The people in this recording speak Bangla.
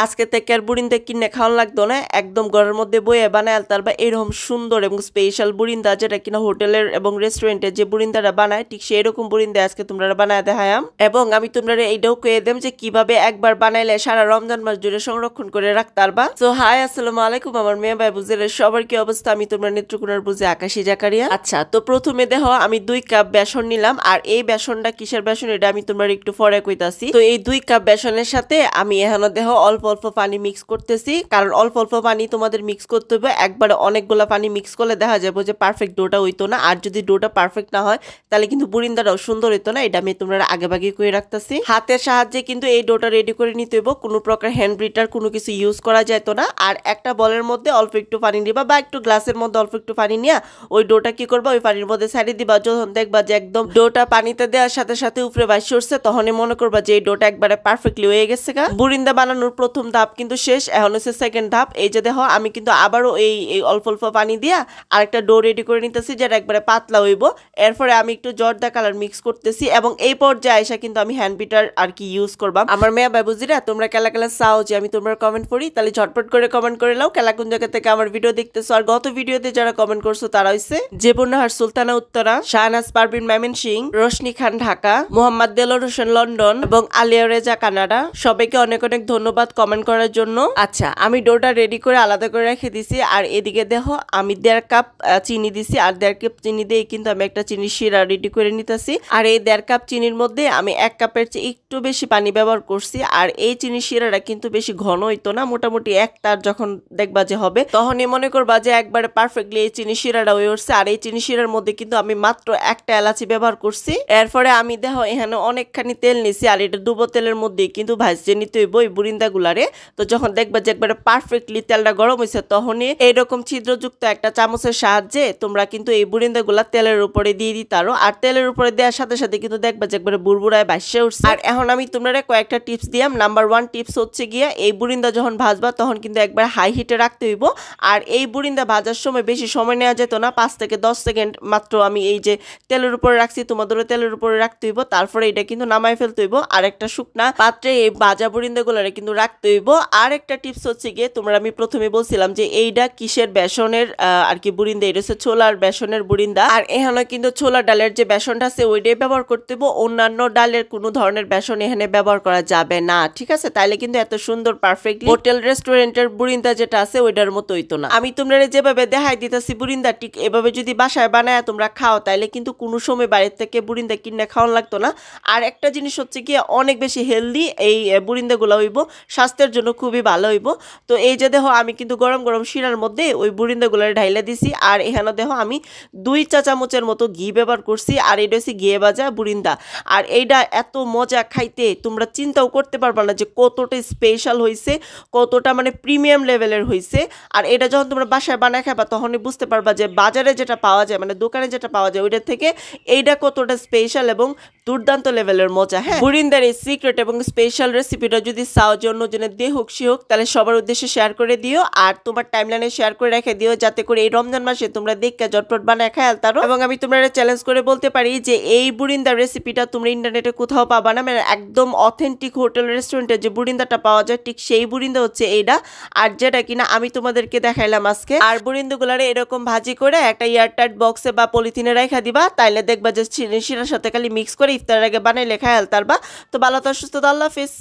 আজকে থেকে আর বুরিন্দা কিনে খাওয়ান লাগতো না, একদম ঘরের মধ্যে বয়ে বানায় আলতারবা এরকম সুন্দর এবং স্পেশাল বুরিন্দা, যেটা কিনা হোটেলের এবং রেস্টুরেন্টে যে বুরিন্দারা বানায় ঠিক সেই রকম বুরিন্দা আজকে তোমরা বানায় দেখায়াম। এবং আমি তোমরা এইটাও কয়ে দেম যে কিভাবে একবার বানাইলে সারা রমজান মাস জুড়ে সংরক্ষণ করে রাখতারবা। তো হাই, আসসালামু আলাইকুম আমার মেয়ে ভাই বুঝের সবার কি অবস্থা, আমি তোমরা নেত্রকোনার বুঝে আকাশী জাকারিয়া। আচ্ছা, তো প্রথমে দেখো আমি 2 কাপ বেসন নিলাম, আর এই বেসনটা কিসের বেসন এটা আমি তোমরা একটু পরে কইতাছি। তো এই 2 কাপ বেসনের সাথে আমি এখনো দেখো অল্প অল্প পানি মিক্স করতেছি, কারণ অল্প অল্প পানি তোমাদের মিক্স করতে হবে, একবারে অনেকগুলা পানি মিক্স করলে দেখা যাবে যে পারফেক্ট ডোটা হইতো না। আর যদি ডোটা পারফেক্ট না হয় তাহলে কিন্তু বুরিন্দাটাও সুন্দর হইতো না। এটা আমি তোমরা আগে ভাগে করে রাখতেছি। হাতের সাহায্যে কিন্তু এই ডোটা রেডি করে নিতে হইব, কোনো প্রকার হ্যান্ড ব্লিটার কোনো কিছু ইউজ করা যেত না। আর একটা বলের মধ্যে অল্প একটু পানি দিবা বা একটু গ্লাসের মধ্যে অল্প একটু পানি নিয়ে ওই ডোটা কি করবা, ওই পানির মধ্যে ছাড়িয়ে দিবা। যখন দেখবা যে একদম ডোটা পানিতে দেওয়ার সাথে সাথে উপরে বাইসে উঠছে, তখনই মনে করবা যে এই ডোটা একবারে পারফেক্টলি হয়ে গেছে। বুরিন্দা বানানোর প্রথম ধাপ কিন্তু শেষ, এখন হচ্ছে সেকেন্ড ধাপ। এই যে দেখো আমি কিন্তু আবারও এই অল্প অল্প পানি দিয়া আরেকটা ডো রেডি করে নিতেছি, যেটা একবারে পাতলা হইব। এরপরে আমি একটু জর্দা কালার মিক্স করতেছি, এবং এই পর্যায়ে আইসা কিন্তু আমি হ্যান্ড বিটার আর কি ইউজ করবাম। আমার মেয়ে বাবুজিরা তোমরা কেলা কেলা চাও যে আমি তোমরা কমেন্ট করি, তাহলে ঝটপট করে কমেন্ট করে নাও কেলা কোন জায়গা থেকে আমার ভিডিও দেখতেছো। আর গত ভিডিওতে যারা কমেন্ট করছো তারা হইছে জেবুন্নাহার সুলতানা উত্তরা, শাহনাজ পারভিন ময়মনসিংহ, রোশনি খান ঢাকা, মোহাম্মদ দেলোর হোসেন লন্ডন এবং আলিয়া রেজা কানাডা। সবাইকে অনেক অনেক ধন্যবাদ কমেন্ট করার জন্য। আচ্ছা, আমি ডোটা রেডি করে আলাদা করে রেখে দিছি। আর এদিকে দেখো আমি 1.5 কাপ চিনি দিছি, আর 1.5 কাপ চিনি দিয়ে কিন্তু আমি একটা চিনি শিরা রেডি করে নিতেছি। আর এই 1.5 কাপ চিনির মধ্যে আমি 1 কাপের চেয়ে একটু বেশি পানি ব্যবহার করছি। আর এই চিনি শিরাটা কিন্তু বেশি ঘন হইতো না, মোটামুটি একটার যখন দেখবা যে হবে তখনই মনে করবা যে একবারে পারফেক্টলি এই চিনি শিরাটা হয়ে উঠছে। আর এই চিনি শিরার মধ্যে কিন্তু আমি মাত্র একটা এলাচি ব্যবহার করছি। এরপরে আমি দেখো এখানে অনেকখানি তেল নিছি, আর এটা ডুবো তেলের মধ্যে কিন্তু ভাজতে নিতে হইব এই বুরিন্দা গুলারে। তো যখন দেখবা যে একবারে পারফেক্টলি তেলটা গরম হয়েছে, তখনই এইরকম ছিদ্রযুক্ত একটা চামচের সাহায্যে তোমরা কিন্তু এই বুরিন্দা গুলা তেলের উপরে দিয়ে দিতারো। আর তেলের উপরে দেওয়ার সাথে সাথে কিন্তু দেখবা যে একবারে বুড়বুড়ায় ভাসে উঠছে। আর এখন আমি তোমরা কয়েকটা টিপস দিয়াম। নাম্বার 1 টিপস হচ্ছে গিয়া এই বুরিন্দা যখন ভাজবা তখন কিন্তু একবার হাই হিটে রাখতে হইব। আর এই বুরিন্দা ভাজার সময় বেশি সময় নেওয়া যেত না, 5 থেকে 10 সেকেন্ড মাত্র আমি এই যে তেলের উপরে রাখছি তোমাদেরও তেলের উপরে রাখতে হইব। তারপরে এটা কিন্তু নামাই ফেলতে হইব আর একটা শুকনা পাত্রে এই ভাজা বুরিন্দা গুলারে কিন্তু রাখতে হইব। আর একটা টিপস হচ্ছে গিয়ে তোমরা আমি প্রথমে বলছিলাম যে এইটা কিসের বেসনের আর কি বুরিন্দা, এটা হচ্ছে ছোলার বেসনের বুরিন্দা। আর এখানে কিন্তু ছোলা ডালের যে বেসনটা আছে ওইটাই ব্যবহার করতে হইব, অন্যান্য ডালের কোনো ধরনের বেসন এখানে ব্যবহার করা যাবে না, ঠিক আছে? তাইলে কিন্তু এত সুন্দর পারফেক্টলি হোটেল রেস্টুরেন্টের বুরিন্দা যেটা আছে ওইটার মতো হইতো না। আমি তোমরা যেভাবে দেখাই দিতেছি বুরিন্দা, ঠিক এভাবে যদি বাসায় বানায় তোমরা খাও তাইলে কিন্তু কোনো সময় বাইরের থেকে বুরিন্দা কিনে খাওয়ান লাগতো না। আর একটা জিনিস হচ্ছে কি অনেক বেশি হেলদি এই বুরিন্দা গুলা হইব, স্বাস্থ্যের জন্য খুবই ভালো হইব। তো এই যে দেখো আমি কিন্তু গরম গরম শিরার মধ্যে ওই বুরিন্দা গুলার ঢাইলা দিছি। আর এখানে দেখো আমি 2 চা চামচের মতো ঘি ব্যবহার করছি, আর এটা হচ্ছে ঘিয়ে ভাজা বুরিন্দা। আর এইটা এত মজা খাইতে তোমরা চিন্তাও করতে পারবা না যে কতটা স্পেশাল হয়েছে, কতটা মানে প্রিমিয়াম লেভেলের হয়েছে। আর এটা যখন তোমরা বাসায় বানায় খাবা তখনই বুঝতে পারবা যে বাজারে যেটা পাওয়া যায় মানে দোকানে যেটা পাওয়া যায় ওইটার থেকে এইটা কতটা স্পেশাল এবং দুর্দান্ত লেভেলের মজা। হ্যাঁ, বুরিন্দার এই সিক্রেট এবং স্পেশাল রেসিপিটা যদি চাও যে অন্যজনের দিয়ে হোক সে হোক, তাহলে সবার উদ্দেশ্যে শেয়ার করে দিও। আর তোমার টাইমলাইনে শেয়ার করে রেখে দিও, যাতে করে এই রমজান মাসে তোমরা দেখে ঝটপট বানায় খায় আলতারো। এবং আমি তোমরা চ্যালেঞ্জ করে বলতে পারি যে এই বুরিন্দার রেসিপিটা তোমরা ইন্টারনেটে কোথাও পাবা না, মানে একদম অথেন্টিক হোটেল রেস্টুরেন্টে যে বুরিন্দাটা পাওয়া যায় ঠিক সেই বুরিন্দা হচ্ছে এইটা। আর যেটা কিনা আমি তোমাদেরকে দেখাইলাম আজকে। আর বুরিন্দাগুলারে এরকম ভাজি করে একটা এয়ারটাইট বক্সে বা পলিথিনে রেখে দিবা, তাইলে দেখবা যে শিরার সাথে খালি মিক্স করে ইফতারের আগে বানাইলে খায় আলতারবা। তো ভালো তো সুস্থ, আল্লাহ হাফেজ।